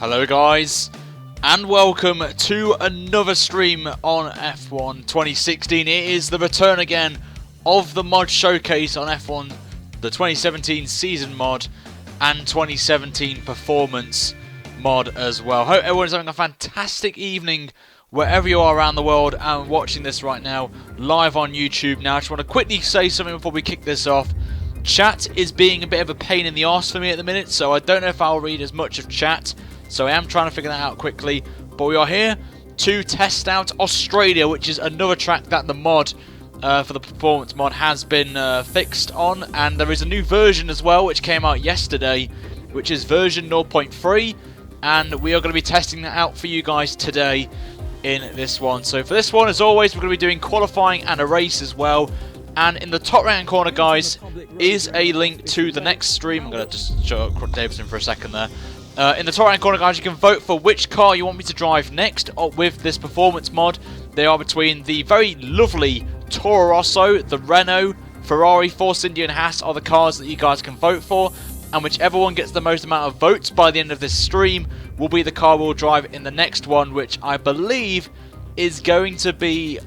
Hello guys, and welcome to another stream on F1 2016. It is the return again of the mod showcase on F1, the 2017 season mod and 2017 performance mod as well. Hope everyone's having a fantastic evening wherever you are around the world and watching this right now live on YouTube. Now I just want to quickly say something before we kick this off. Chat is being a bit of a pain in the arse for me at the minute, so I don't know if I'll read as much of chat. So I am trying to figure that out quickly. But we are here to test out Australia, which is another track that the mod for the performance mod has been fixed on. And there is a new version as well, which came out yesterday, which is version 0.3. And we are going to be testing that out for you guys today in this one. So for this one, as always, we're going to be doing qualifying and a race as well. And in the top right hand corner, guys, is a link to the next stream. I'm going to just show up Davidson for a second there. In the top right hand corner, guys, you can vote for which car you want me to drive next with this performance mod. They are between the very lovely Toro Rosso, the Renault, Ferrari, Force India and Haas are the cars that you guys can vote for. And whichever one gets the most amount of votes by the end of this stream will be the car we'll drive in the next one, which I believe is going to be,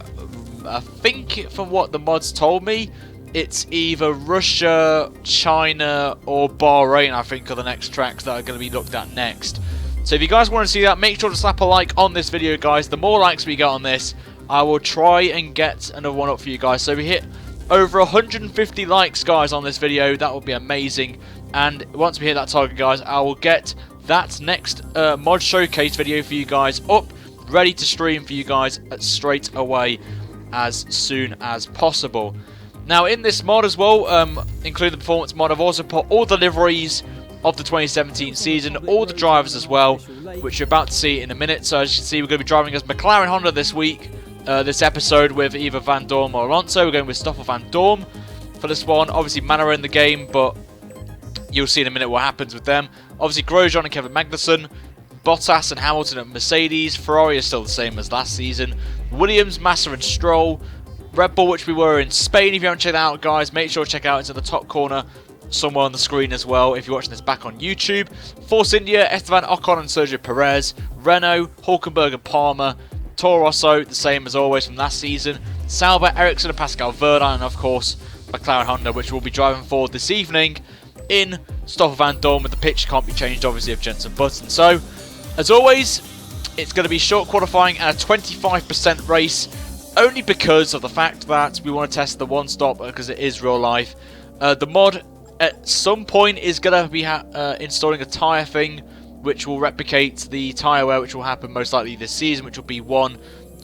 I think from what the mods told me, it's either Russia, China, or Bahrain, I think, are the next tracks that are going to be looked at next. So if you guys want to see that, make sure to slap a like on this video, guys. The more likes we get on this, I will try and get another one up for you guys. So if we hit over 150 likes, guys, on this video, that would be amazing. And once we hit that target, guys, I will get that next mod showcase video for you guys up, ready to stream for you guys straight away as soon as possible. Now in this mod as well, including the performance mod, I've also put all the liveries of the 2017 season, all the drivers as well, which you're about to see in a minute. So as you can see, we're going to be driving as McLaren Honda this week, this episode, with either Van Dorn or Alonso. We're going with Stoffel Van Dorn for this one. Obviously Manor in the game, but you'll see in a minute what happens with them. Obviously Grosjean and Kevin Magnussen, Bottas and Hamilton at Mercedes. Ferrari is still the same as last season. Williams, Massa and Stroll. Red Bull, which we were in Spain. If you haven't checked that out, guys, make sure to check out. It's in the top corner somewhere on the screen as well if you're watching this back on YouTube. Force India, Esteban Ocon and Sergio Perez. Renault, Hulkenberg and Palmer. Toro Rosso, the same as always from last season. Sauber, Ericsson and Pascal Wehrlein. And of course, McLaren Honda, which we'll be driving forward this evening in Stoffel Van Dorn, with the pitch can't be changed, obviously, of Jenson Button. So, as always, it's going to be short qualifying and a 25% race, only because of the fact that we want to test the one stop, because it is real life. The mod at some point is going to be installing a tyre thing, which will replicate the tyre wear, which will happen most likely this season, which will be 1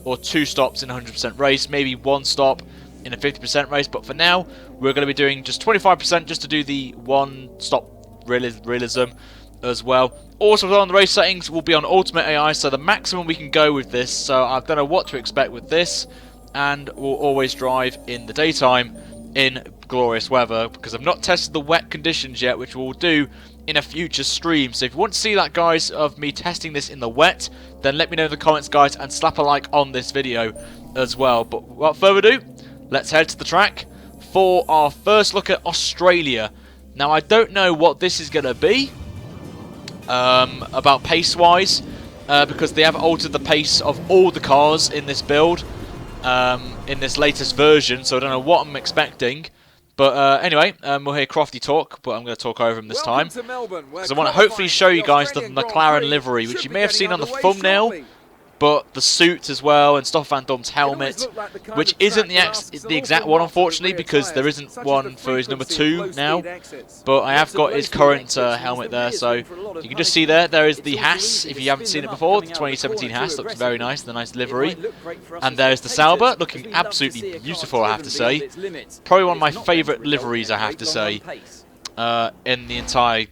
or 2 stops in a 100% race, maybe 1 stop in a 50% race. But for now, we're going to be doing just 25% just to do the one stop realism as well. Also on the race settings will be on Ultimate AI, so the maximum we can go with this. So I don't know what to expect with this, and we'll always drive in the daytime in glorious weather, because I've not tested the wet conditions yet, which we'll do in a future stream. So if you want to see that, guys, of me testing this in the wet, then let me know in the comments, guys, and slap a like on this video as well. But without further ado, let's head to the track for our first look at Australia. Now I don't know what this is going to be about pace-wise, because they have altered the pace of all the cars in this build, in this latest version, so I don't know what I'm expecting. But anyway, we'll hear Crofty talk, but I'm going to talk over him this time, because I want to hopefully show you guys the McLaren livery, which you may have seen on the thumbnail, but the suit as well, and Stoffel Van Dorn's helmet, which isn't the exact one, unfortunately, because there isn't one for his number 2 now. But I have got his current helmet there, so you can just see there is the Haas, if you haven't seen it before. The 2017 Haas looks very nice, the nice livery. And there's the Sauber, looking absolutely beautiful, I have to say. Probably one of my favourite liveries, I have to say, in the entire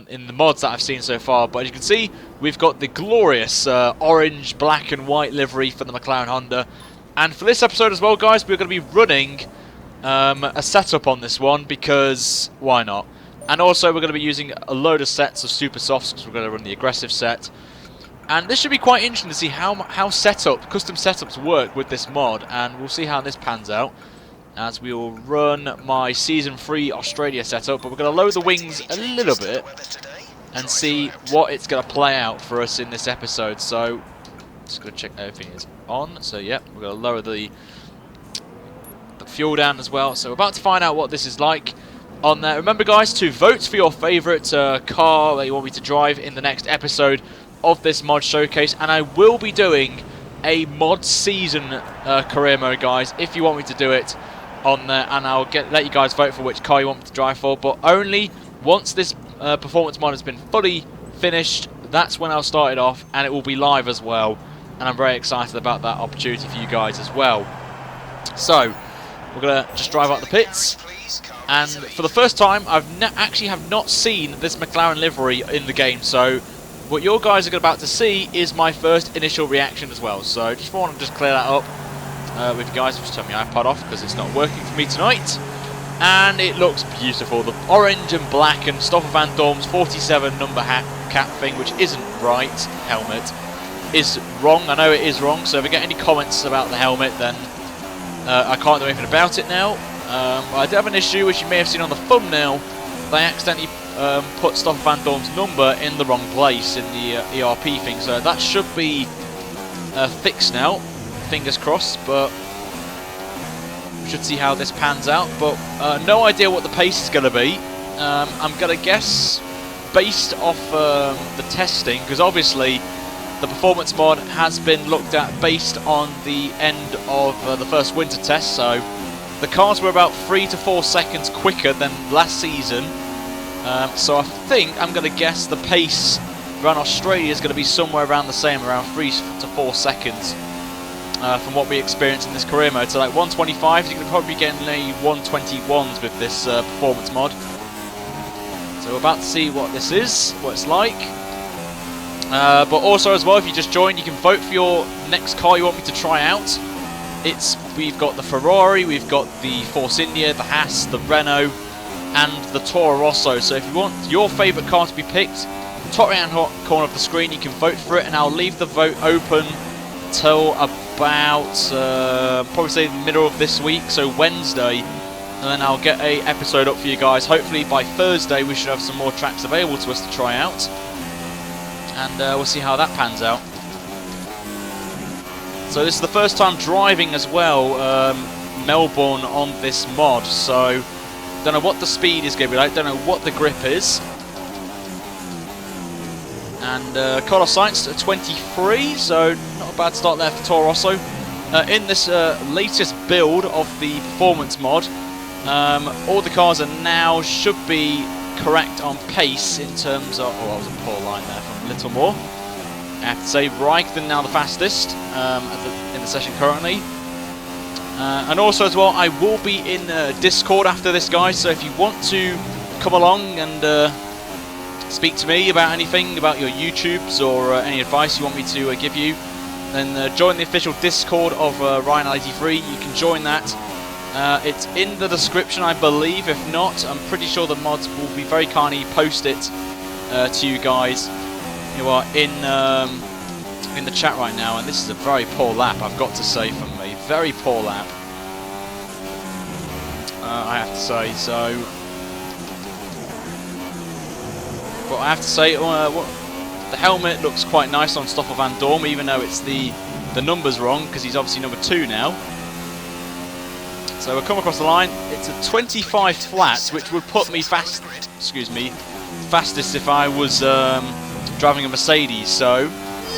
in the mods that I've seen so far. But as you can see, we've got the glorious orange, black and white livery for the McLaren Honda. And for this episode as well, guys, we're going to be running a setup on this one, because why not? And also we're going to be using a load of sets of super softs, because we're going to run the aggressive set. And this should be quite interesting to see how custom setups work with this mod, and we'll see how this pans out as we will run my Season 3 Australia setup. But we're going to lower the wings a little bit, and see what it's going to play out for us in this episode. So, just going to check everything is on. So, yep, we're going to lower the fuel down as well. So, we're about to find out what this is like on there. Remember, guys, to vote for your favourite car that you want me to drive in the next episode of this mod showcase. And I will be doing a mod season career mode, guys, if you want me to do it on there. And I'll let you guys vote for which car you want me to drive for. But only once this performance mod has been fully finished, that's when I'll start it off, and it will be live as well, and I'm very excited about that opportunity for you guys as well. So we're gonna just drive out the pits, and for the first time I've actually have not seen this McLaren livery in the game, so what you guys are about to see is my first initial reaction as well. So just want to just clear that up with you guys. Just turn my iPod off because it's not working for me tonight. And it looks beautiful. The orange and black and Stoffel Van Dorm's 47 number cap thing, which isn't right, helmet, is wrong. I know it is wrong, so if I get any comments about the helmet, then I can't do anything about it now. I do have an issue, which you may have seen on the thumbnail. They accidentally put Stoffel Van Dorm's number in the wrong place in the ERP thing, so that should be fixed now. Fingers crossed, but should see how this pans out. But no idea what the pace is going to be. I'm going to guess based off the testing, because obviously the performance mod has been looked at based on the end of the first winter test, so the cars were about 3 to 4 seconds quicker than last season. So I think I'm going to guess the pace around Australia is going to be somewhere around the same, around 3 to 4 seconds. From what we experienced in this career mode. So like 125, you can probably be getting 121s with this performance mod. So we're about to see what this is, what it's like. But also as well, if you just joined, you can vote for your next car you want me to try out. We've got the Ferrari, we've got the Force India, the Haas, the Renault, and the Toro Rosso. So if you want your favourite car to be picked, top right hand corner of the screen, you can vote for it, and I'll leave the vote open till about probably say the middle of this week, so Wednesday, and then I'll get a episode up for you guys. Hopefully by Thursday we should have some more tracks available to us to try out, and we'll see how that pans out. So this is the first time driving as well Melbourne on this mod, so don't know what the speed is going to be like, don't know what the grip is. And Carlos Sainz at 23, so not a bad start there for Toro Rosso. In this latest build of the performance mod, all the cars are now should be correct on pace in terms of... Oh, that was a poor line there from Littlemore. I have to say, Raikkonen now the fastest in the session currently. And also as well, I will be in Discord after this, guys, so if you want to come along and speak to me about anything, about your YouTubes or any advice you want me to give you, then join the official Discord of Ryan83. You can join that. It's in the description, I believe. If not, I'm pretty sure the mods will be very kindly post it to you guys who are in the chat right now. And this is a very poor lap, I've got to say, from me. Very poor lap, I have to say. So. But I have to say, the helmet looks quite nice on Stoffel Van Dorm, even though it's the numbers wrong, because he's obviously number 2 now. So we'll come across the line. It's a 25 flat, which would put me fastest if I was driving a Mercedes. So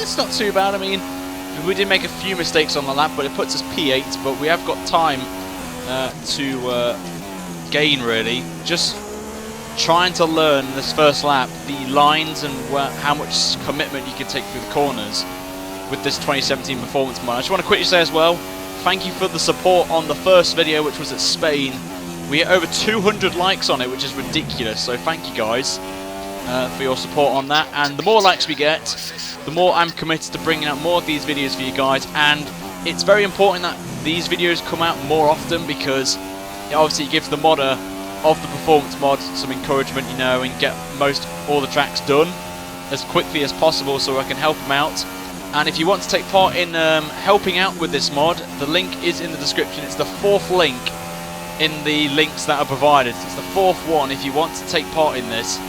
it's not too bad. I mean, we did make a few mistakes on the lap, but it puts us P8. But we have got time to gain, really. Just trying to learn this first lap the lines and how much commitment you can take through the corners with this 2017 performance mod. I just want to quickly say as well, thank you for the support on the first video, which was at Spain. We hit over 200 likes on it, which is ridiculous, so thank you guys for your support on that. And the more likes we get, the more I'm committed to bringing out more of these videos for you guys. And it's very important that these videos come out more often, because it obviously gives the modder of the performance mod some encouragement, you know, and get all the tracks done as quickly as possible, so I can help them out. And if you want to take part in helping out with this mod, the link is in the description. It's the 4th link in the links that are provided. It's the 4th one if you want to take part in this.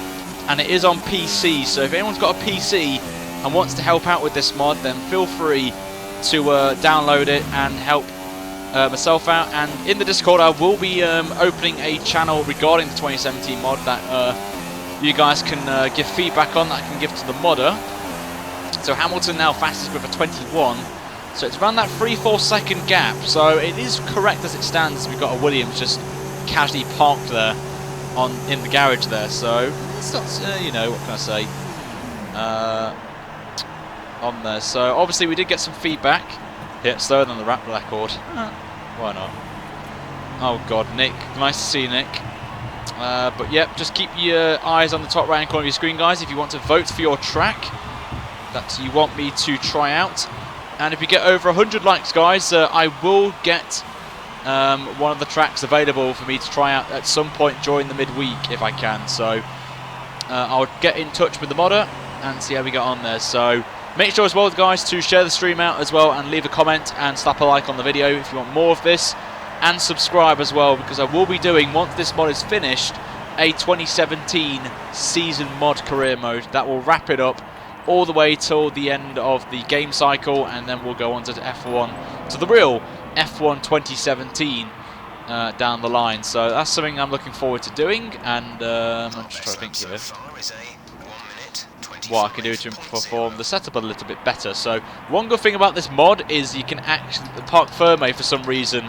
and it is on PC. So if anyone's got a PC and wants to help out with this mod, then feel free to download it and help myself out. And in the Discord, I will be opening a channel regarding the 2017 mod that you guys can give feedback on, that I can give to the modder. So Hamilton now fastest with a 21. So it's around that 3-4 second gap. So it is correct as it stands. We've got a Williams just casually parked there in the garage there. So it's not, you know, what can I say? On there. So obviously we did get some feedback. Hit slower than the rap record. Why not? Oh God, Nick. Nice to see you, Nick. But yep, just keep your eyes on the top right hand corner of your screen, guys, if you want to vote for your track that you want me to try out. And if you get over 100 likes, guys, I will get one of the tracks available for me to try out at some point during the midweek if I can. So I'll get in touch with the modder and see how we get on there. So make sure as well, guys, to share the stream out as well and leave a comment and slap a like on the video if you want more of this. And subscribe as well, because I will be doing, once this mod is finished, a 2017 season mod career mode that will wrap it up all the way till the end of the game cycle, and then we'll go on to F1, to the real F1 2017 down the line. So that's something I'm looking forward to doing, and I'm just trying to think here what I can do to perform the setup a little bit better. So one good thing about this mod is you can actually, the Parc Fermé for some reason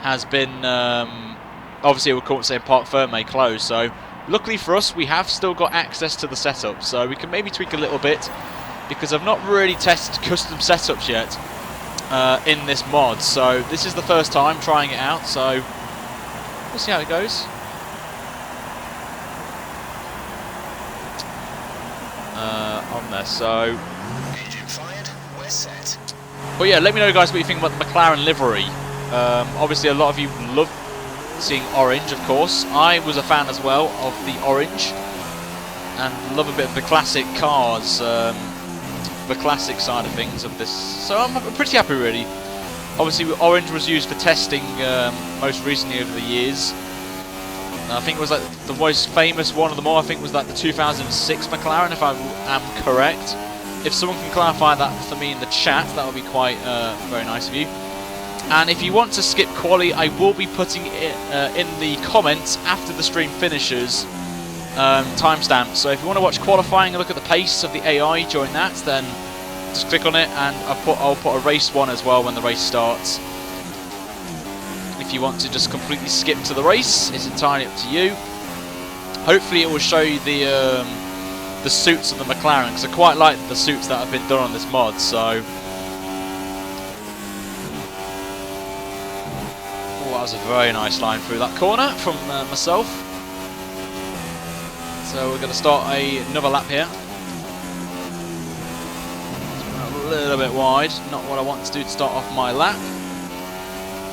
has been, obviously we're currently saying Parc Fermé closed, so luckily for us we have still got access to the setup, so we can maybe tweak a little bit, because I've not really tested custom setups yet in this mod, so this is the first time trying it out, so we'll see how it goes. On there, so engine fired, we're set. But yeah, let me know, guys, what you think about the McLaren livery. Obviously a lot of you love seeing orange, of course. I was a fan as well of the orange and love a bit of the classic cars, the classic side of things of this. So I'm pretty happy, really. Obviously orange was used for testing most recently over the years. I think it was like the most famous one of them all, I think, was like the 2006 McLaren, if I am correct. If someone can clarify that for me in the chat, that would be quite very nice of you. And if you want to skip quali, I will be putting it in the comments after the stream finishes, timestamp. So if you want to watch qualifying and look at the pace of the AI during that, then just click on it, and I'll put a race one as well when the race starts. If you want to just completely skip to the race, it's entirely up to you. Hopefully it will show you the suits of the McLaren, because I quite like the suits that have been done on this mod. So that was a very nice line through that corner from myself. So we're going to start another lap here. A little bit wide, not what I want to do to start off my lap.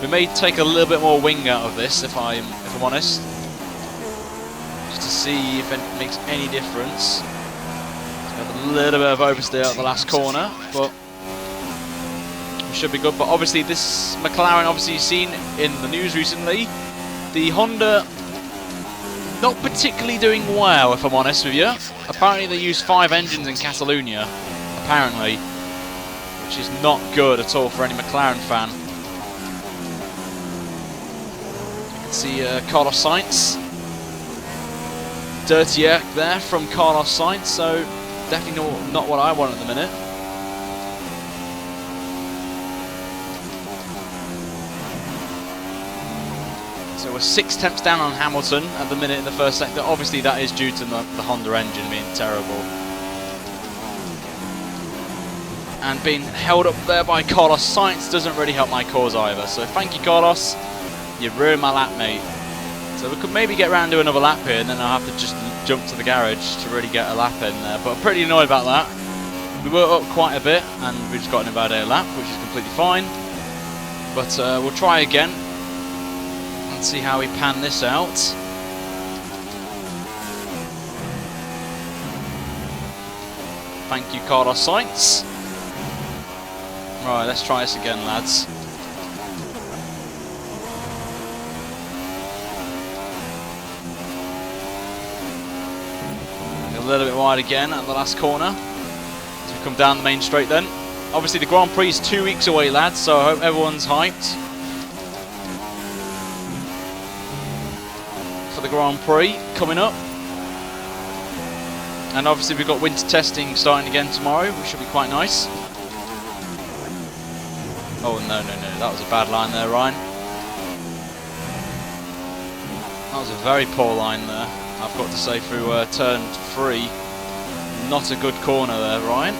We may take a little bit more wing out of this, if I'm honest, just to see if it makes any difference. So we have a little bit of oversteer at the last corner, but we should be good. But obviously this McLaren, obviously you've seen in the news recently, the Honda not particularly doing well, if I'm honest with you. Apparently they use 5 engines in Catalunya, apparently, which is not good at all for any McLaren fan. You can see Carlos Sainz. Dirty air there from Carlos Sainz, so definitely not what I want at the minute. So we're 6 tenths down on Hamilton at the minute in the first sector. Obviously that is due to the Honda engine being terrible. And being held up there by Carlos Sainz doesn't really help my cause either. So thank you, Carlos. You ruined my lap, mate. So we could maybe get round to another lap here, and then I'll have to just jump to the garage to really get a lap in there. But I'm pretty annoyed about that. We were up quite a bit, and we just got an about a lap, which is completely fine. But we'll try again and see how we pan this out. Thank you, Carlos Sainz. Right, let's try this again, lads. A little bit wide again at the last corner as we come down the main straight then. Obviously the Grand Prix is 2 weeks away, lads, so I hope everyone's hyped for the Grand Prix coming up. And obviously we've got winter testing starting again tomorrow, which should be quite nice. Oh no, that was a bad line there, Ryan. That was a very poor line there, I've got to say, through turn 3. Not a good corner there, Ryan.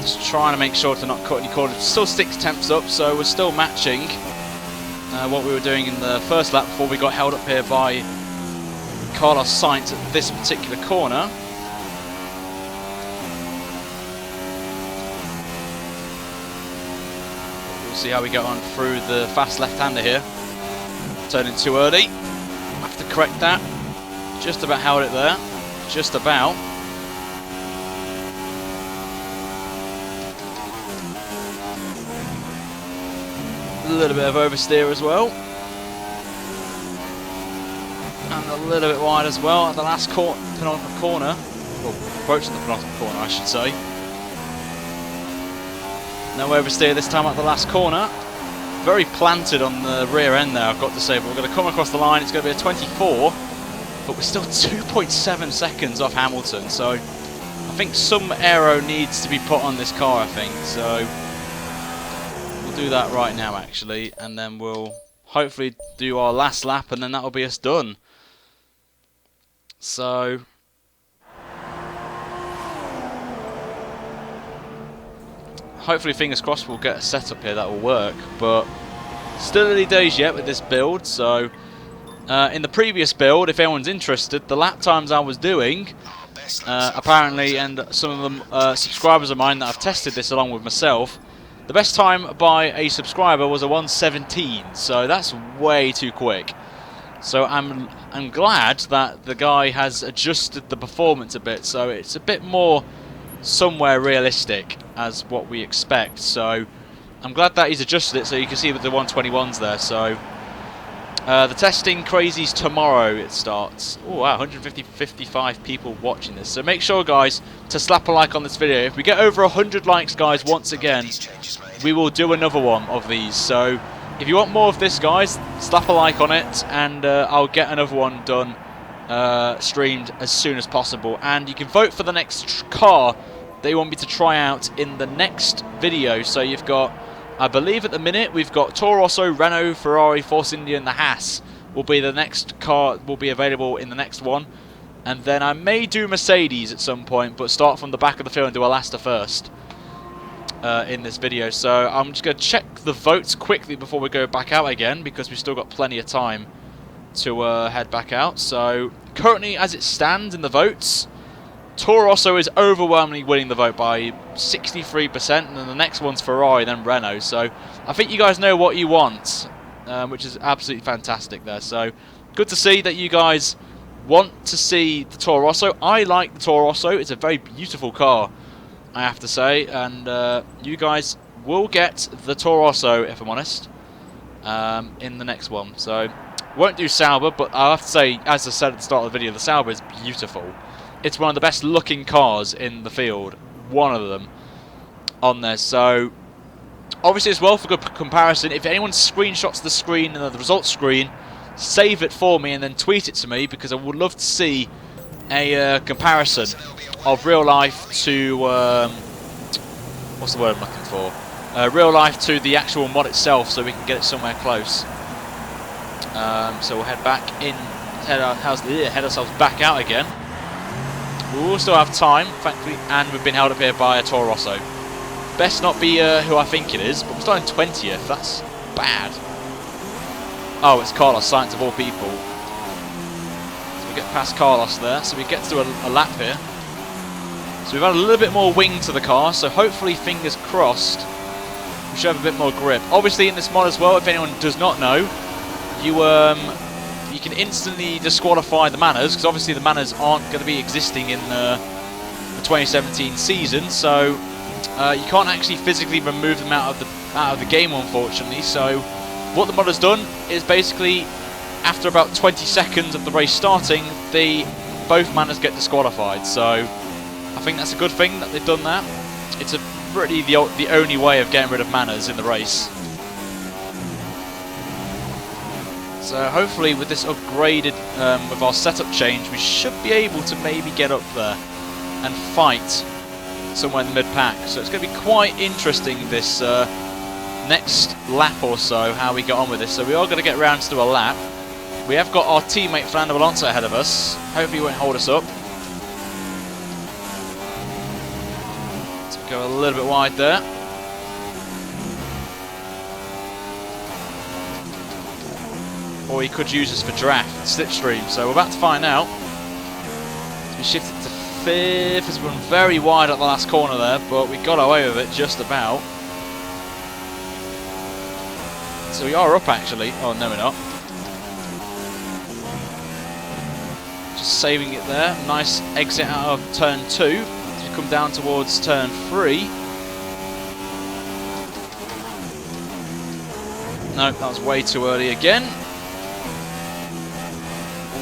Just trying to make sure to not cut any corners. Still 6 tenths up, so we're still matching what we were doing in the first lap before we got held up here by Carlos Sainz at this particular corner. We'll see how we get on through the fast left-hander here. Turning too early. Have to correct that. Just about held it there. Just about. A little bit of oversteer as well. And a little bit wide as well at the last penultimate corner. Well, approaching the penultimate corner, I should say. No oversteer this time at the last corner. Very planted on the rear end there, I've got to say. But we're going to come across the line. It's going to be a 24. But we're still 2.7 seconds off Hamilton. So I think some aero needs to be put on this car, I think. So we'll do that right now, actually. And then we'll hopefully do our last lap. And then that'll be us done. So hopefully, fingers crossed, we'll get a setup here that will work, but still early days yet with this build. So in the previous build, if anyone's interested, the lap times I was doing apparently, and some of them subscribers of mine that have tested this along with myself, the best time by a subscriber was a 1:17, so that's way too quick. So I'm glad that the guy has adjusted the performance a bit, so it's a bit more somewhere realistic as what we expect. So I'm glad that he's adjusted it, so you can see with the 121s there. So the testing crazies tomorrow it starts. Oh wow, 55 people watching this. So make sure, guys, to slap a like on this video. If we get over 100 likes, guys, once again, we will do another one of these. So if you want more of this, guys, slap a like on it, and I'll get another one done, streamed as soon as possible. And you can vote for the next car that you want me to try out in the next video. So you've got, I believe at the minute, we've got Toro Rosso, Renault, Ferrari, Force India, and the Haas will be the next car, will be available in the next one. And then I may do Mercedes at some point, but start from the back of the field and do Alasta first in this video. So I'm just going to check the votes quickly before we go back out again, because we've still got plenty of time to head back out. So currently, as it stands in the votes, Toro Rosso is overwhelmingly winning the vote by 63%, and then the next one's Ferrari, then Renault. So I think you guys know what you want, which is absolutely fantastic there. So good to see that you guys want to see the Toro Rosso. I like the Toro Rosso. It's a very beautiful car, I have to say, and you guys will get the Toro Rosso, if I'm honest, in the next one. So won't do Sauber, but I have to say, as I said at the start of the video, the Sauber is beautiful. It's one of the best looking cars in the field, one of them on there. So obviously as well, for good comparison, if anyone screenshots the screen and the results screen, save it for me and then tweet it to me, because I would love to see a comparison of real life to what's the word I'm looking for? Real life to the actual mod itself, so we can get it somewhere close. So we'll head back in, head ourselves back out again. We will still have time, thankfully, and we've been held up here by a Toro Rosso. Best not be who I think it is, but we're starting 20th. That's bad. Oh, it's Carlos Sainz of all people. So we get past Carlos there, so we get to do a lap here. So we've had a little bit more wing to the car, so hopefully, fingers crossed, we should have a bit more grip. Obviously in this mod as well, if anyone does not know, you can instantly disqualify the manners, because obviously the manners aren't going to be existing in the 2017 season, so you can't actually physically remove them out of the game, unfortunately. So what the mod has done is basically after about 20 seconds of the race starting, both manners get disqualified. So I think that's a good thing that they've done that. It's really the only way of getting rid of manners in the race. So hopefully with this upgraded, with our setup change, we should be able to maybe get up there and fight somewhere in the mid-pack. So it's going to be quite interesting this next lap or so, how we get on with this. So we are going to get round to do a lap. We have got our teammate Fernando Alonso ahead of us. Hopefully he won't hold us up. So go a little bit wide there. Or he could use us for draft, slipstream. So we're about to find out. So we shifted to 5th, has run very wide at the last corner there, but we got away with it just about. So we are up actually. Oh no, we're not. Just saving it there. Nice exit out of turn 2 as we come down towards turn 3. No, that was way too early again.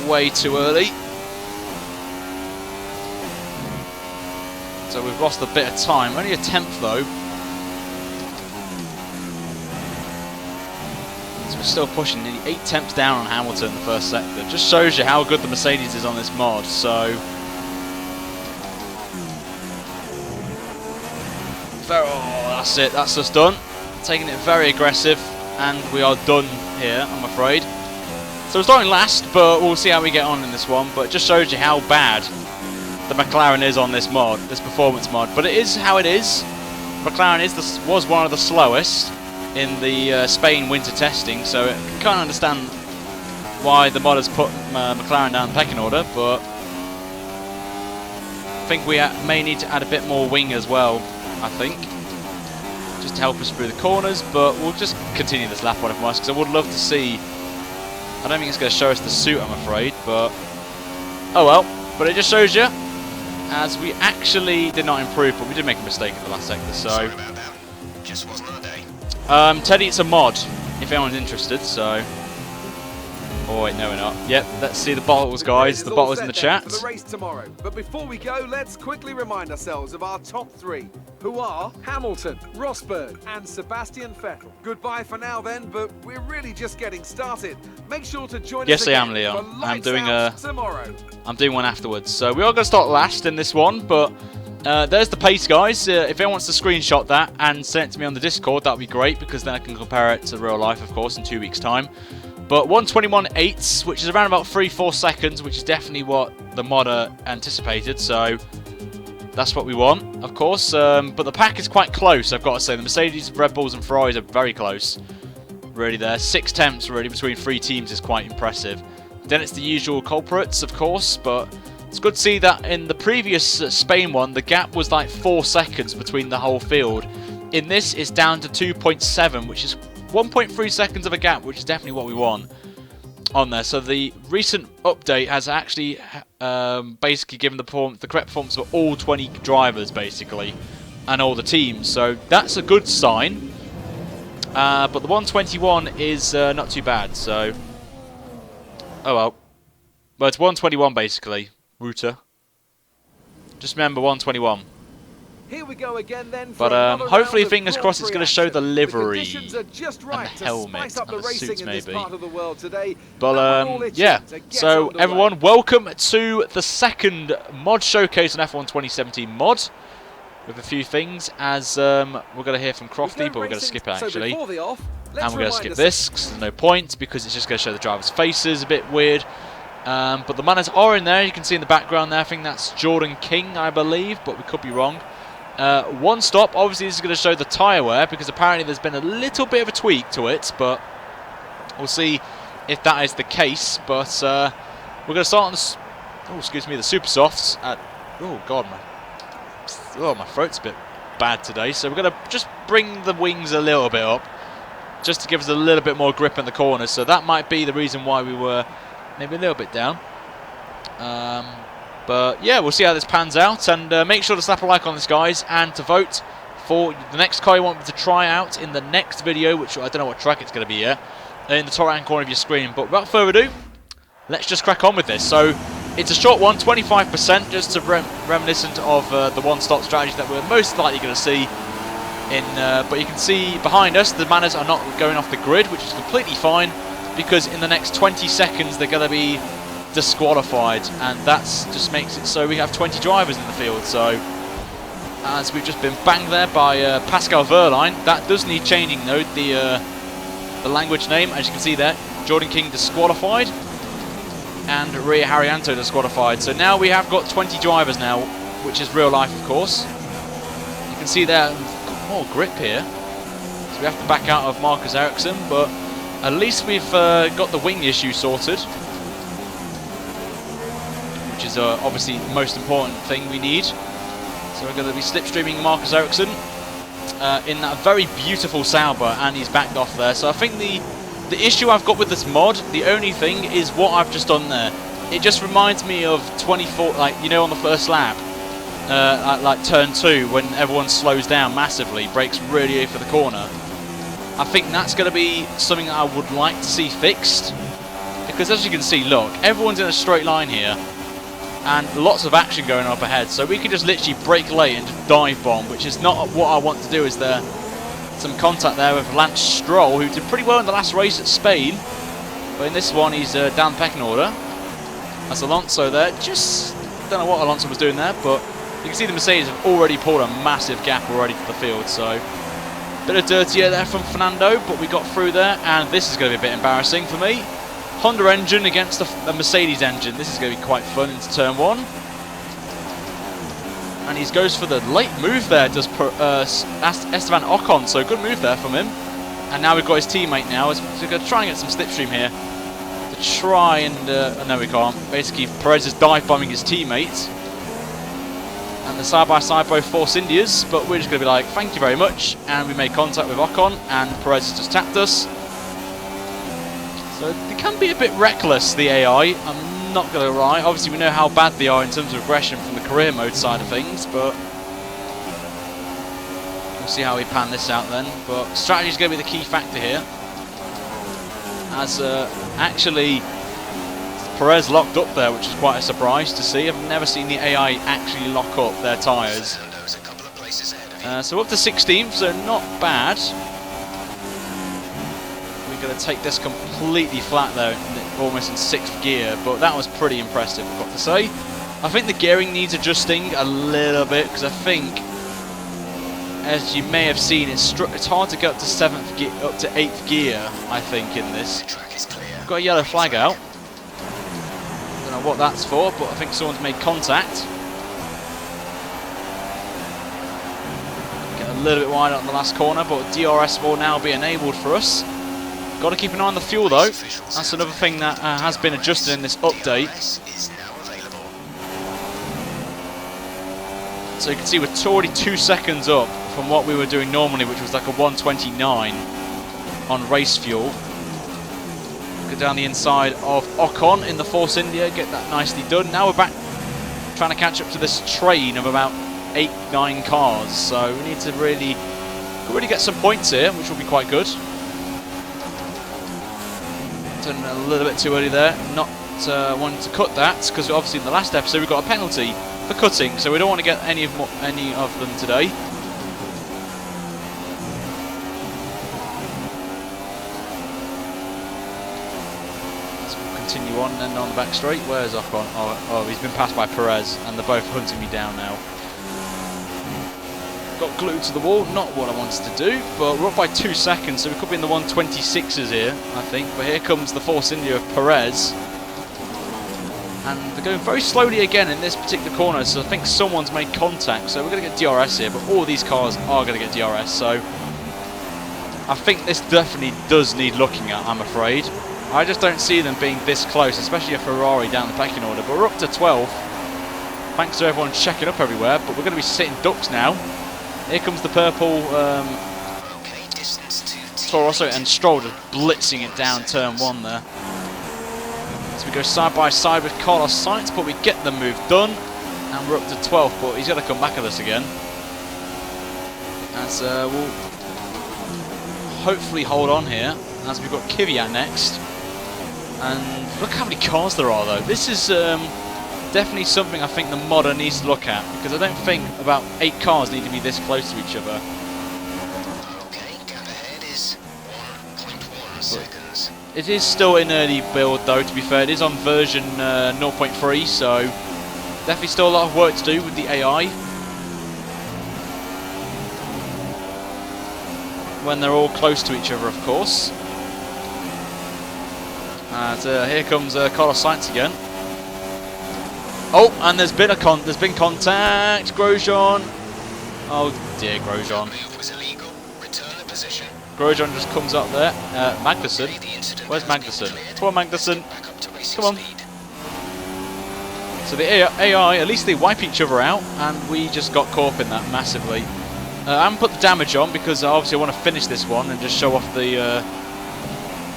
Way too early. So we've lost a bit of time. Only a 10th though. So we're still pushing nearly 8 tenths down on Hamilton in the first sector. Just shows you how good the Mercedes is on this mod. So that's it. That's us done. Taking it very aggressive, and we are done here, I'm afraid. So we're starting last, but we'll see how we get on in this one. But it just shows you how bad the McLaren is on this mod, this performance mod. But it is how it is. McLaren was one of the slowest in the Spain winter testing, so I can't understand why the modders put McLaren down the pecking order. But I think we may need to add a bit more wing as well, I think, just to help us through the corners. But we'll just continue this lap on if because I would love to see. I don't think it's going to show us the suit, I'm afraid, but oh well. But it just shows you, as we actually did not improve, but we did make a mistake in the last sector. So, sorry about that. Just wasn't our day. Teddy, it's a mod, if anyone's interested. So, oh wait, no, we're not. Yep, let's see the bottles, guys. The bottles in the chat. For the race tomorrow. But before we go, let's quickly remind ourselves of our top 3, who are Hamilton, Rosberg, and Sebastian Vettel. Goodbye for now, then. But we're really just getting started. Make sure to join us again. Yes, I am, Leon. I'm doing tomorrow. I'm doing one afterwards. So we are going to start last in this one, but there's the pace, guys. If anyone wants to screenshot that and send it to me on the Discord, that would be great, because then I can compare it to real life, of course, in 2 weeks' time. But 1:21.8, which is around about 3-4 seconds, which is definitely what the modder anticipated. So that's what we want, of course. But the pack is quite close, I've got to say. The Mercedes, Red Bulls, and Ferraris are very close. Really there. 6 tenths really between 3 teams is quite impressive. Then it's the usual culprits, of course, but it's good to see that in the previous Spain one, the gap was like 4 seconds between the whole field. In this, it's down to 2.7, which is 1.3 seconds of a gap, which is definitely what we want on there. So the recent update has actually basically given the correct performance for all 20 drivers, basically, and all the teams. So that's a good sign. But the 121 is not too bad. So, oh well. But it's 121 basically. Router. Just remember 121. Here we go again then. But hopefully, fingers crossed, it's going to show the livery and the helmet and the suits maybe. But yeah. So everyone, welcome to the second mod showcase on F1 2017 mod. With a few things, as we're going to hear from Crofty, but we're going to skip it actually. And we're going to skip this, because there's no point, because it's just going to show the drivers' faces, a bit weird. But the manners are in there, you can see in the background there. I think that's Jordan King, I believe, but we could be wrong. One stop, obviously this is going to show the tyre wear, because apparently there's been a little bit of a tweak to it, but we'll see if that is the case. But we're going to start on the Super Softs at, oh god, man. Oh, my throat's a bit bad today, so we're going to just bring the wings a little bit up, just to give us a little bit more grip in the corners. So that might be the reason why we were maybe a little bit down. But yeah, we'll see how this pans out, and make sure to slap a like on this, guys, and to vote for the next car you want me to try out in the next video, which I don't know what track it's going to be yet. in the top right hand corner of your screen. But without further ado, let's just crack on with this. So it's a short one, 25%, just to reminiscent of the one-stop strategy that we're most likely going to see. But you can see behind us, the manners are not going off the grid, which is completely fine, because in the next 20 seconds they're going to be disqualified, and that just makes it so we have 20 drivers in the field. So as we've just been banged there by Pascal Wehrlein, that does need changing though, the language name. As you can see there, Jordan King disqualified and Ria Harrianto disqualified. So now we have got 20 drivers now, which is real life of course. You can see there, we've got more grip here, so we have to back out of Marcus Ericsson, but at least we've got the wing issue sorted, which is obviously the most important thing we need. So we're going to be slipstreaming Marcus Ericsson in that very beautiful Sauber, and he's backed off there. So I think the issue I've got with this mod, the only thing, is what I've just done there. It just reminds me of 24, like, you know, on the first lap, like turn 2, when everyone slows down massively, brakes really early for the corner. I think that's going to be something that I would like to see fixed, because as you can see, look, everyone's in a straight line here, and lots of action going on up ahead, so we can just literally brake late and just dive bomb, which is not what I want to do. Is there some contact there with Lance Stroll, who did pretty well in the last race at Spain, but in this one he's down the pecking order. That's Alonso there. Just don't know what Alonso was doing there, but you can see the Mercedes have already pulled a massive gap already for the field. So bit of dirtier there from Fernando, but we got through there, and this is going to be a bit embarrassing for me. Honda engine against a Mercedes engine. This is going to be quite fun into turn 1. And he goes for the late move there, does Esteban Ocon, so good move there from him. And now we've got his teammate now. So we're going to try and get some slipstream here to try and... no, we can't. Basically, Perez is dive bombing his teammates. And the side-by-side both Force Indias, but we're just going to be like, thank you very much. And we made contact with Ocon, and Perez has just tapped us. So they can be a bit reckless, the AI, I'm not going to lie. Obviously we know how bad they are in terms of aggression from the career mode side of things, but we'll see how we pan this out then. But strategy is going to be the key factor here. As actually Perez locked up there, which is quite a surprise to see. I've never seen the AI actually lock up their tyres. So up to 16th, so not bad. Going to take this completely flat though, almost in 6th gear, but that was pretty impressive, I've got to say. I think the gearing needs adjusting a little bit, because I think, as you may have seen, it's hard to get up to 7th gear, up to 8th gear, I think, in this. I've got a yellow flag out. Don't know what that's for, but I think someone's made contact. Get a little bit wider on the last corner, but DRS will now be enabled for us. Got to keep an eye on the fuel though. That's another thing that has been adjusted in this update. So you can see we're already 2 seconds up from what we were doing normally, which was like a 129 on race fuel. Go down the inside of Ocon in the Force India, get that nicely done. Now we're back trying to catch up to this train of about 8-9 cars. So we need to really get some points here, which will be quite good. A little bit too early there, not wanting to cut that, because obviously in the last episode we got a penalty for cutting, so we don't want to get any of them today. So we'll continue on then on the back straight. Where's Ocon? Oh, he's been passed by Perez, and they're both hunting me down now. Got glued to the wall, not what I wanted to do, but we're up by 2 seconds, so we could be in the 126s here, I think. But here comes the Force India of Perez, and they're going very slowly again in this particular corner, so I think someone's made contact, so we're going to get DRS here, but all these cars are going to get DRS, so I think this definitely does need looking at, I'm afraid. I just don't see them being this close, especially a Ferrari down the pecking order, but we're up to 12. Thanks to everyone checking up everywhere, but we're going to be sitting ducks now. Here comes the purple Toro Rosso, and Stroll just blitzing it down turn 1 there. So we go side by side with Carlos Sainz, but we get the move done, and we're up to 12th, but he's got to come back at us again. As we'll hopefully hold on here. as we've got Kvyat next. And look how many cars there are, though. This is definitely something I think the modder needs to look at, because I don't think about 8 cars need to be this close to each other. Okay, gap ahead is 1.1 seconds. It is still in early build, though, to be fair. It is on version 0.3, so definitely still a lot of work to do with the AI. When they're all close to each other, of course. And here comes Carlos Sainz again. Oh, and there's been contact. Grosjean. Oh dear, Grosjean. Move was illegal. Return the position. Grosjean just comes up there. Magnussen. Where's Magnussen? Come on, Magnussen. Back up to racing Come on. speed. So the AI, at least they wipe each other out, and we just got caught up in that massively. I haven't put the damage on because obviously I want to finish this one and just show off the...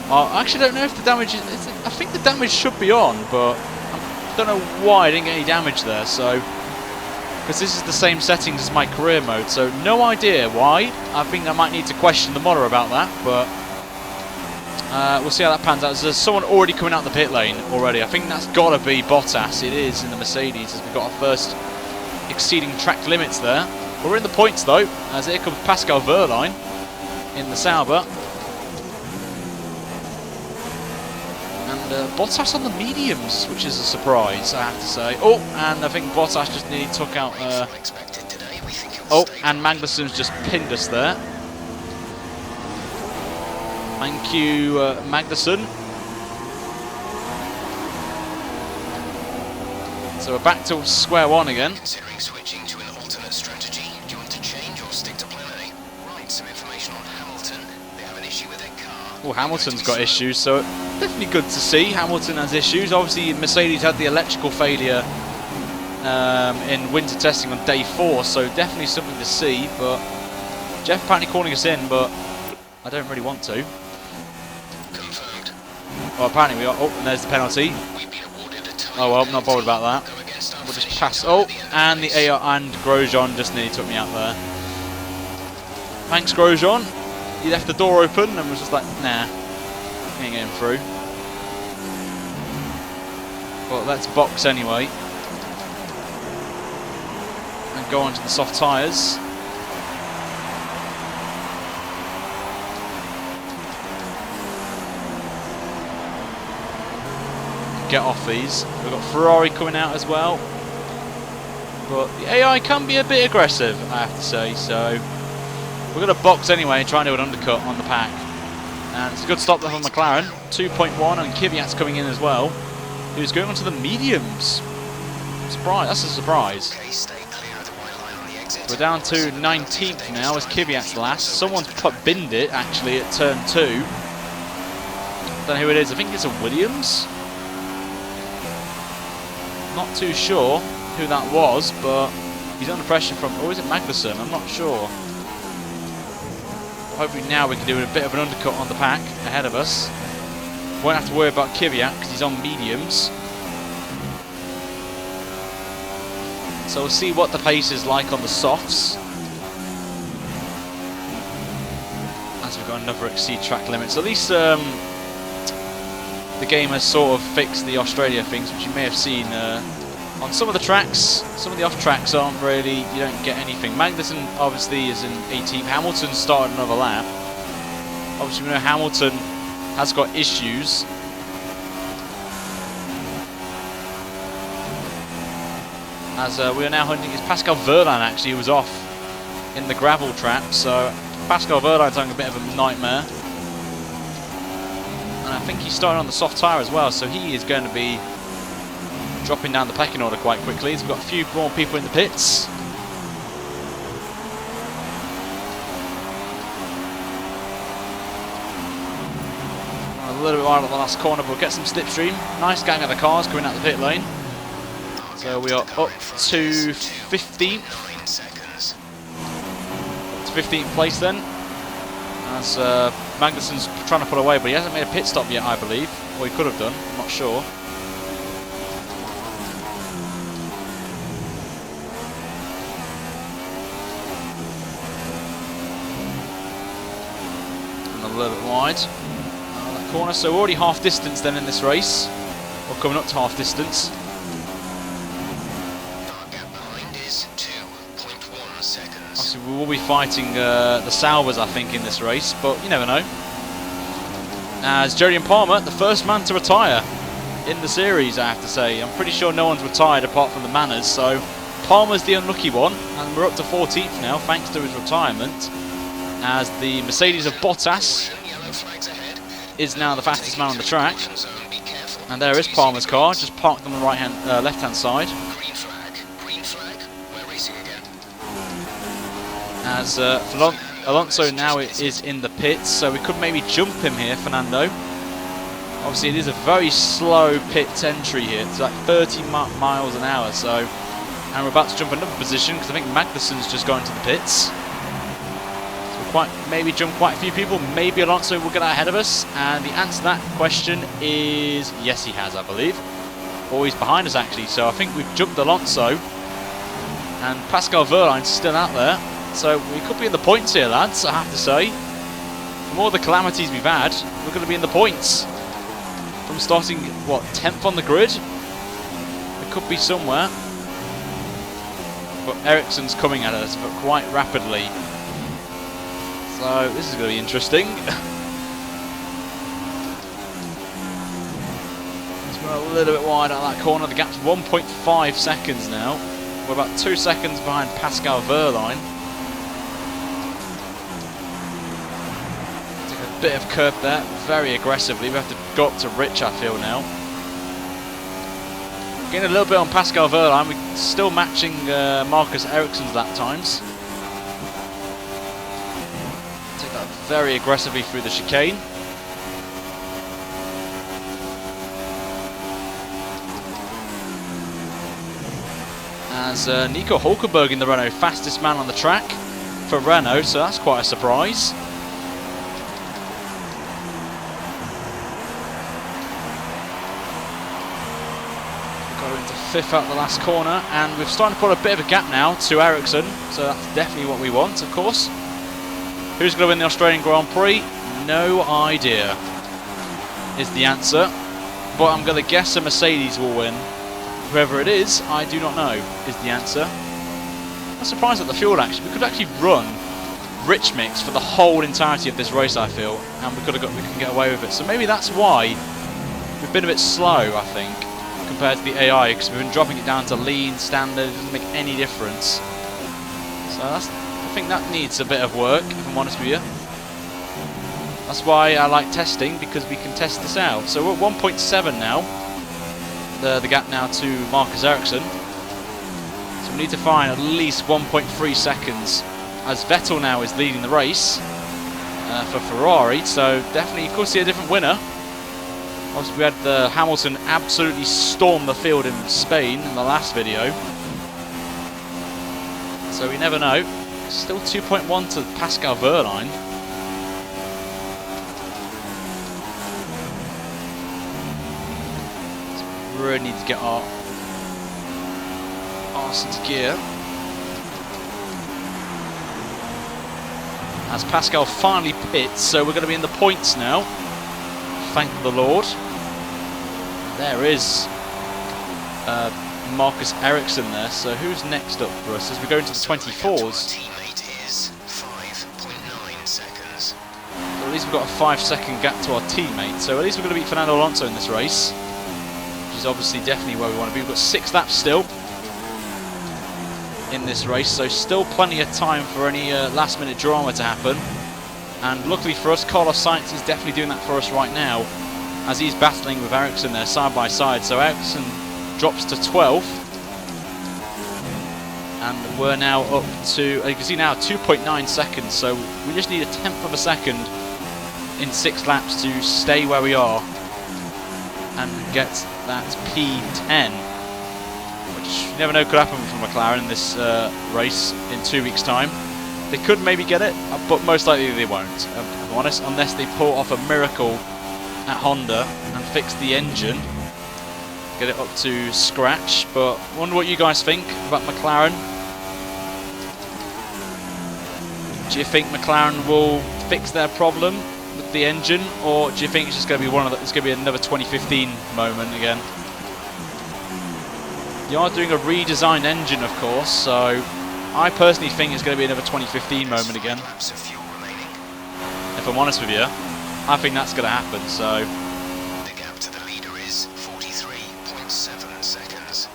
I actually don't know if the damage is... I think the damage should be on, but I don't know why I didn't get any damage there, so... Because this is the same settings as my career mode, so no idea why. I think I might need to question the modder about that, but... we'll see how that pans out. There's someone already coming out the pit lane already. I think that's got to be Bottas. It is in the Mercedes, as we've got our first exceeding track limits there. We're in the points though, as here comes Pascal Wehrlein in the Sauber. And Bottas on the mediums, which is a surprise, I have to say. Oh, and I think Bottas just nearly took out... Unexpected today. We think it'll oh, stay and Magnussen's just pinned us there. Thank you, Magnussen. So we're back to square one again. considering switching to an alternate strategy. Do you want to change or stick to plan A? Right, some information on Hamilton. They have an issue with their car. Well, Hamilton's got issues, so definitely good to see. Hamilton has issues. Obviously, Mercedes had the electrical failure in winter testing on day 4, so definitely something to see. But Jeff apparently calling us in, but I don't really want to. Confirmed. Well, apparently we are. Oh, and there's the penalty. We've been awarded a time Oh well, I'm not bothered about that. go against our We'll just finish pass. time Oh, at the end of and the race. AR and Grosjean just nearly took me out there. Thanks, Grosjean. He left the door open and was just like, nah, ain't getting through. Well, let's box anyway. And go on to the soft tyres. Get off these. We've got Ferrari coming out as well. But the AI can be a bit aggressive, I have to say, so we're going to box anyway and try and do an undercut on the pack. And it's a good stop there from McLaren. 2.1, and Kvyat's coming in as well, who's going on to the mediums. Surprise! That's a surprise. Okay, stay clear of the white line on the exit. We're down to 19th now as Kvyat's last. Someone's binned it actually at turn 2. Don't know who it is. I think it's a Williams. Not too sure who that was, but he's under pressure from... or is it Magnussen? I'm not sure. Hopefully now we can do a bit of an undercut on the pack ahead of us. Won't have to worry about Kvyat because he's on mediums. So we'll see what the pace is like on the softs. As we've got another exceed track limit. So at least the game has sort of fixed the Australia things, which you may have seen on some of the tracks. Some of the off tracks aren't really, you don't get anything. Magnussen obviously is in 18th. Hamilton started another lap. Obviously we know Hamilton has got issues. As we are now hunting, is Pascal Wehrlein actually, who was off in the gravel trap. So Pascal Wehrlein's having a bit of a nightmare. And I think he's starting on the soft tyre as well, so he is going to be dropping down the pecking order quite quickly. We've got a few more people in the pits. A little bit wide at the last corner, but we'll get some slipstream. Nice gang of the cars coming out the pit lane. So we are up to 15th. To 15th place then. As Magnussen's trying to pull away, but he hasn't made a pit stop yet, I believe. Or he could have done, I'm not sure. And a little bit wide. corner. So we're already half distance then in this race. Or coming up to half distance. Our gap behind is 2.1 seconds. Obviously we will be fighting the Salvers, I think, in this race, but you never know. As Jody Palmer, the first man to retire in the series, I have to say. I'm pretty sure no one's retired apart from the Manners, so Palmer's the unlucky one, and we're up to 14th now thanks to his retirement, as the Mercedes of Bottas Yellow flags ahead. is now the fastest man on the track. Zone, be careful. And there is Palmer's car, just parked on the left-hand side. Green flag. Green flag. We're racing again. As Alonso now is in the pits, so we could maybe jump him here, Fernando. Obviously, it is a very slow pit entry here. It's like 30 miles an hour, so. And we're about to jump another position because I think Magnussen's just going to the pits. So we'll maybe jump quite a few people. Maybe Alonso will get out ahead of us. And the answer to that question is yes, he has, I believe. Or he's behind us, actually. So I think we've jumped Alonso. And Pascal Wehrlein's still out there. So we could be in the points here, lads, I have to say. From all the calamities we've had, we're going to be in the points. From starting, what, 10th on the grid? We could be somewhere. But Ericsson's coming at us, but quite rapidly. So this is going to be interesting. It's going a little bit wide out of that corner. The gap's 1.5 seconds now. We're about 2 seconds behind Pascal Wehrlein. Bit of curb there, very aggressively. We have to go up to Rich, I feel now. Getting a little bit on Pascal Wehrlein. We're still matching Marcus Ericsson's lap times. Take that very aggressively through the chicane. As Nico Hulkenberg in the Renault, fastest man on the track for Renault, so that's quite a surprise. Fifth out the last corner, and we've started to put a bit of a gap now to Ericsson, so that's definitely what we want, of course. Who's going to win the Australian Grand Prix? No idea is the answer, but I'm going to guess a Mercedes will win. Whoever it is, I do not know is the answer. I'm surprised at the fuel, actually. We could actually run Rich Mix for the whole entirety of this race, I feel, and we can get away with it. So maybe that's why we've been a bit slow, I think, compared to the AI, because we've been dropping it down to lean, standard. It doesn't make any difference. So I think that needs a bit of work, if I'm honest with you. That's why I like testing, because we can test this out. So we're at 1.7 now. The gap now to Marcus Ericsson. So we need to find at least 1.3 seconds, as Vettel now is leading the race for Ferrari. So definitely you could see a different winner. Obviously we had the Hamilton absolutely storm the field in Spain in the last video. So we never know. Still 2.1 to Pascal Wehrlein. So we really need to get our arse into gear. As Pascal finally pits, so we're going to be in the points now. Thank the Lord. There is Marcus Ericsson there. So who's next up for us as we go into the 24s? Teammate is 5.9 seconds. So at least we've got a 5-second gap to our teammate. So at least we're going to beat Fernando Alonso in this race, which is obviously definitely where we want to be. We've got 6 laps still in this race, so still plenty of time for any last-minute drama to happen. And luckily for us, Carlos Sainz is definitely doing that for us right now, as he's battling with Ericsson there side by side. So Ericsson drops to 12th, and we're now up to, you can see now, 2.9 seconds. So we just need a 1/10 of a second in 6 laps to stay where we are and get that P10, which you never know could happen for McLaren in this race in 2 weeks' time. They could maybe get it, but most likely they won't, if I'm honest, unless they pull off a miracle at Honda and fix the engine, get it up to scratch. But I wonder what you guys think about McLaren. Do you think McLaren will fix their problem, the the engine, or do you think it's just going to be it's going to be another 2015 moment again? You are doing a redesigned engine, of course, so I personally think it's going to be another 2015 moment again. If I'm honest with you, I think that's going to happen. So the gap to the leader is 43.7 seconds.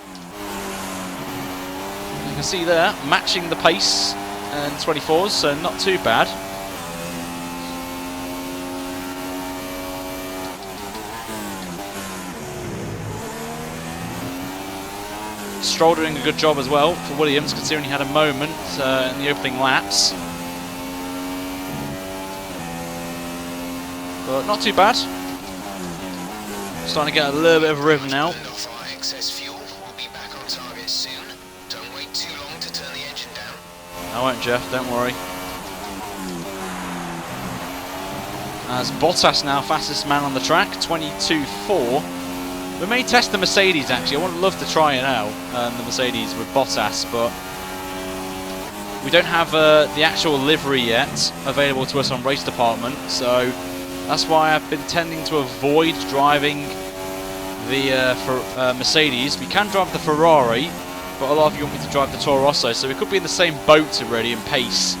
You can see there, matching the pace and 24s, so not too bad. Stroll doing a good job as well for Williams, considering he had a moment in the opening laps. But not too bad. Starting to get a little bit of a rhythm now. Excess fuel. We'll be back on target soon. Don't wait too long to turn the engine down. I won't, Jeff, don't worry. As Bottas now fastest man on the track, 22.4. We may test the Mercedes actually. I would love to try it out, the Mercedes with Bottas, but we don't have the actual livery yet available to us on race department, so that's why I've been tending to avoid driving the Mercedes. We can drive the Ferrari, but a lot of you want me to drive the Toro Rosso, so we could be in the same boat already in pace.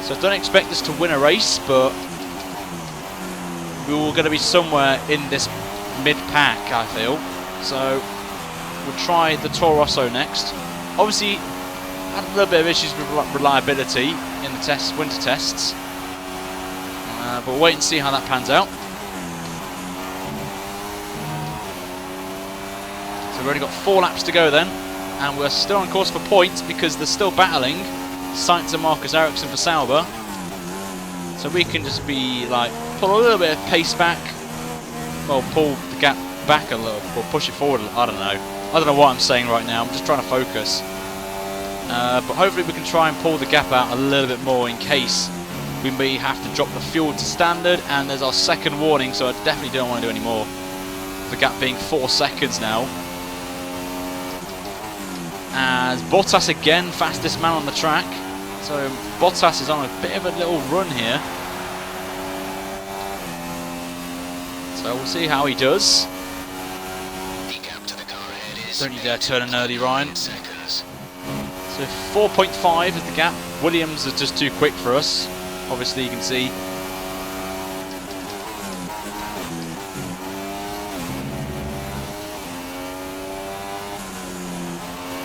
So don't expect us to win a race, but we're going to be somewhere in this mid-pack, I feel. So we'll try the Toro Rosso next. Obviously, had a little bit of issues with reliability in the winter tests, but we'll wait and see how that pans out. So we've only got 4 laps to go then, and we're still on course for points because they're still battling Sainz and Marcus Ericsson for Sauber. So we can just be like, pull a little bit of pace back. Well, pull the gap back a little, or push it forward. I don't know. I don't know what I'm saying right now. I'm just trying to focus. But hopefully we can try and pull the gap out a little bit more in case we may have to drop the fuel to standard. And there's our second warning, so I definitely don't want to do any more. The gap being 4 seconds now. As Bottas again, fastest man on the track. So Bottas is on a bit of a little run here. So we'll see how he does. Don't you dare turn in early, Ryan. So 4.5 is the gap. Williams is just too quick for us. Obviously you can see.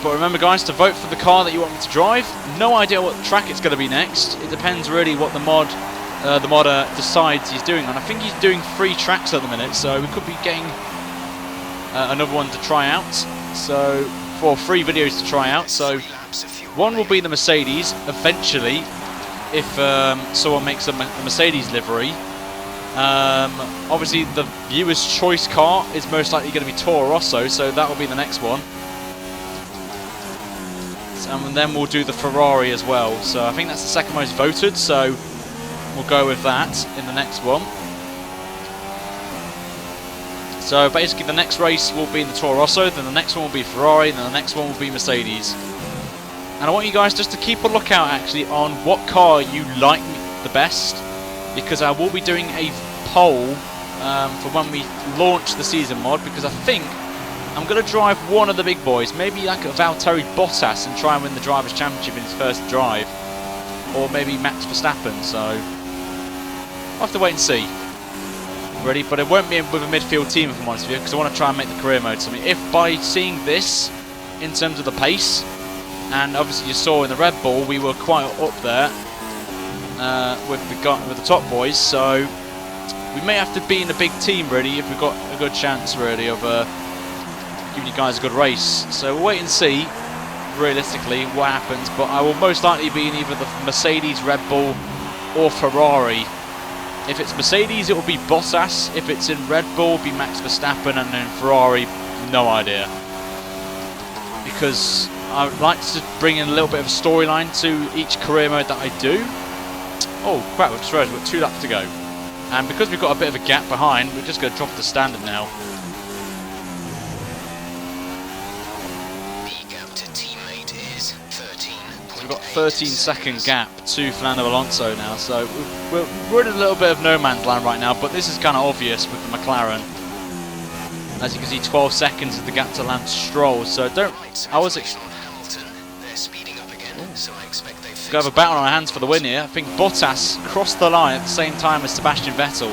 But remember guys, to vote for the car that you want me to drive. No idea what track it's going to be next. It depends really what the modder decides he's doing, and I think he's doing 3 tracks at the minute, so we could be getting another one to try out. So, for 3 videos to try out. So, one will be the Mercedes eventually, if someone makes a Mercedes livery. Obviously, the viewer's choice car is most likely going to be Toro Rosso, so that will be the next one. And then we'll do the Ferrari as well. So I think that's the second most voted, so we'll go with that in the next one. So basically the next race will be in the Toro Rosso, then the next one will be Ferrari, then the next one will be Mercedes. And I want you guys just to keep a lookout actually on what car you like the best, because I will be doing a poll for when we launch the season mod, because I think I'm going to drive one of the big boys, maybe like a Valtteri Bottas, and try and win the Drivers' Championship in his first drive. Or maybe Max Verstappen, so I'll have to wait and see. Ready? But it won't be with a midfield team if I'm honest with you, because I want to try and make the career mode. So I mean, if by seeing this, in terms of the pace, and obviously you saw in the Red Bull, we were quite up there with the top boys, so we may have to be in a big team really if we've got a good chance really of giving you guys a good race. So we'll wait and see realistically what happens, but I will most likely be in either the Mercedes, Red Bull or Ferrari. If it's Mercedes it will be Bottas, if it's in Red Bull it will be Max Verstappen, and in Ferrari no idea, because I would like to bring in a little bit of a storyline to each career mode that I do. Oh crap, I've just realised we've got 2 laps to go, and because we've got a bit of a gap behind, we're just going to drop the standard now. we've got 13-second gap to Fernando Alonso now, so we're in a little bit of no man's land right now, but this is kind of obvious with the McLaren. As you can see, 12 seconds is the gap to Lance Stroll, so don't... I was... We've got a battle on our hands for the win here. I think Bottas crossed the line at the same time as Sebastian Vettel.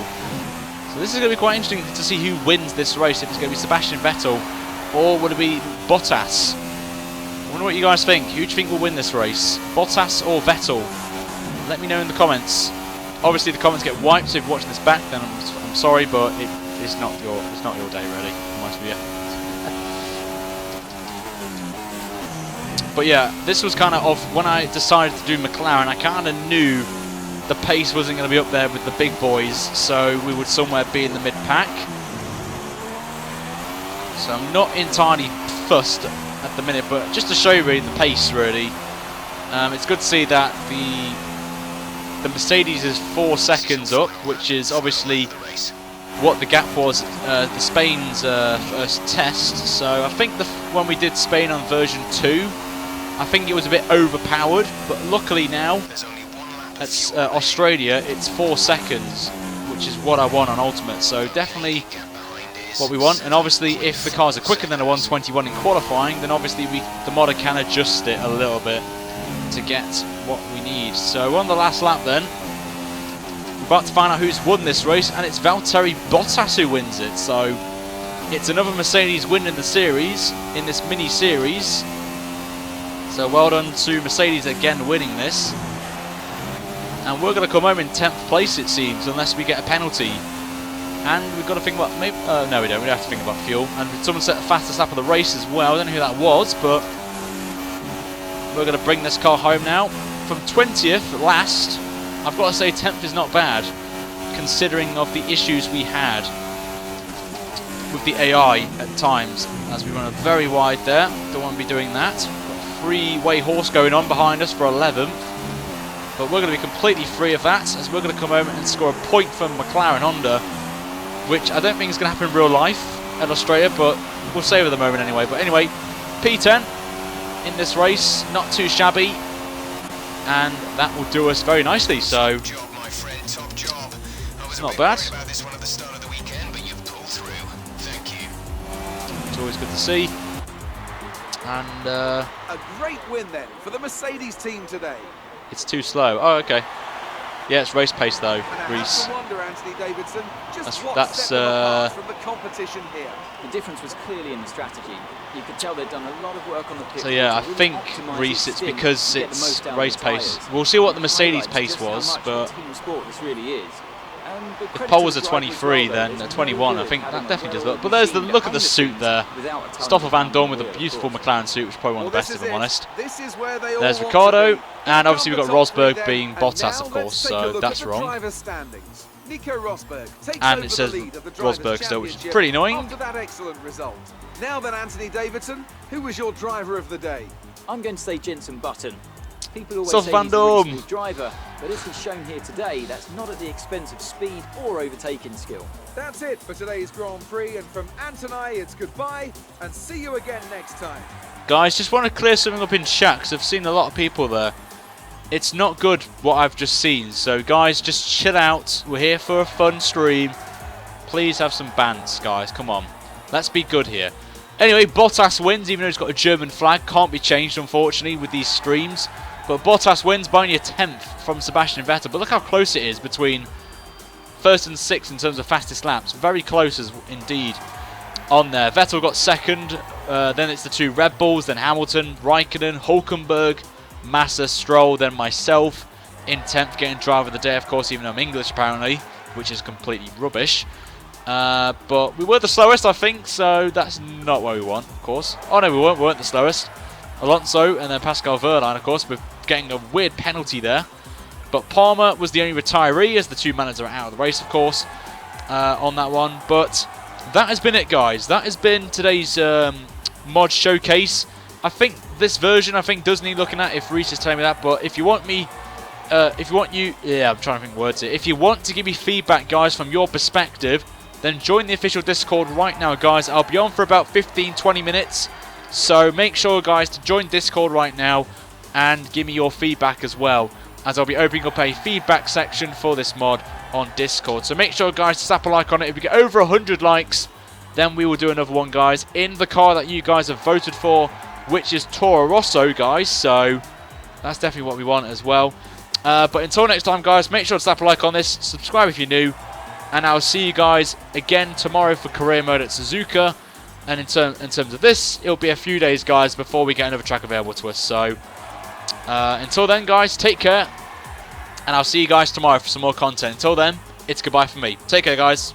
So this is going to be quite interesting to see who wins this race, if it's going to be Sebastian Vettel or would it be Bottas. I wonder what you guys think. Who do you think will win this race? Bottas or Vettel? Let me know in the comments. Obviously the comments get wiped, so if you're watching this back then I'm sorry, but it's not your day really, honest with you. But yeah, this was kind of when I decided to do McLaren, I kind of knew the pace wasn't going to be up there with the big boys, so we would somewhere be in the mid-pack. So I'm not entirely fussed at the minute, but just to show you really the pace really, it's good to see that the Mercedes is 4 seconds up, which is obviously what the gap was the Spain's first test. So I think when we did Spain on version 2, I think it was a bit overpowered, but luckily now at Australia it's 4 seconds, which is what I want on Ultimate, so definitely what we want. And obviously if the cars are quicker than a 121 in qualifying, then obviously the modder can adjust it a little bit to get what we need. So we're on the last lap then. We're about to find out who's won this race, and it's Valtteri Bottas who wins it. So it's another Mercedes win in the series, in this mini series. So well done to Mercedes again winning this. And we're going to come home in 10th place it seems, unless we get a penalty. And we've got to think about, maybe, no we don't, we don't have to think about fuel. And someone set the fastest lap of the race as well, I don't know who that was, but we're going to bring this car home now. From 20th, last, I've got to say 10th is not bad, considering of the issues we had with the AI at times, as we run very wide there. Don't want to be doing that. Got three-way horse going on behind us for 11th. But we're going to be completely free of that, as we're going to come home and score a point from McLaren Honda, which I don't think is going to happen in real life at Australia, but we'll save it at the moment anyway. But anyway, P10 in this race, not too shabby, and that will do us very nicely. So top job, my friend, top job. It's not bad. About this one at the start of the weekend, but you've pulled through. Thank you. It's always good to see. And a great win then for the Mercedes team today. It's too slow. Oh, okay. Yeah, it's race pace though, Reese. Wonder, Anthony Davidson, just That's set them apart from the competition here. The difference was clearly in the strategy. You could tell they'd done a lot of work on the pit. So yeah, I think, Reese, it's because it's race pace. We'll see what the Mercedes pace was, but if pole was a 23, then a 21, I think that definitely does look. But there's the look at the suit there. Stoffel Van Dorn with a beautiful McLaren suit, which is probably one of the best, if I'm honest. There's Ricciardo, and obviously we've got Rosberg being Bottas, of course, so that's wrong. And it says Rosberg still, which is pretty annoying. Now then, Anthony Davidson, who was your driver of the day? I'm going to say Jenson Button. People always Stoffel say Van he's a Dorn. really smooth driver, but as he's shown here today, that's not at the expense of speed or overtaking skill. That's it for today's Grand Prix, and from Ant and I, it's goodbye, and see you again next time. Guys, just want to clear something up in chat, because I've seen a lot of people there. It's not good what I've just seen, so guys, just chill out. We're here for a fun stream. Please have some bants, guys, come on. Let's be good here. Anyway, Bottas wins, even though he's got a German flag. Can't be changed, unfortunately, with these streams. But Bottas wins by only a 10th from Sebastian Vettel. But look how close it is between 1st and 6th in terms of fastest laps. Very close as indeed on there. Vettel got 2nd. Then it's the two Red Bulls. Then Hamilton, Raikkonen, Hulkenberg, Massa, Stroll. Then myself in 10th, getting driver of the day, of course, even though I'm English apparently, which is completely rubbish. But we were the slowest, I think, so that's not what we want, of course. Oh no, we weren't the slowest. Alonso and then Pascal Wehrlein, of course, we're getting a weird penalty there. But Palmer was the only retiree, as the two managers are out of the race, of course, on that one. But that has been it, guys. That has been today's mod showcase. I think this version, does need looking at, if Reese is telling me that. But if you want me, yeah, I'm trying to think words here. If you want to give me feedback, guys, from your perspective, then join the official Discord right now, guys. I'll be on for about 15-20 minutes. So make sure, guys, to join Discord right now and give me your feedback as well, as I'll be opening up a feedback section for this mod on Discord. So make sure, guys, to slap a like on it. If we get over 100 likes, then we will do another one, guys, in the car that you guys have voted for, which is Toro Rosso, guys. So that's definitely what we want as well. But until next time, guys, make sure to slap a like on this, subscribe if you're new, and I'll see you guys again tomorrow for career mode at Suzuka. And in terms of this, it'll be a few days, guys, before we get another track available to us. So until then, guys, take care, and I'll see you guys tomorrow for some more content. Until then, it's goodbye from me. Take care, guys.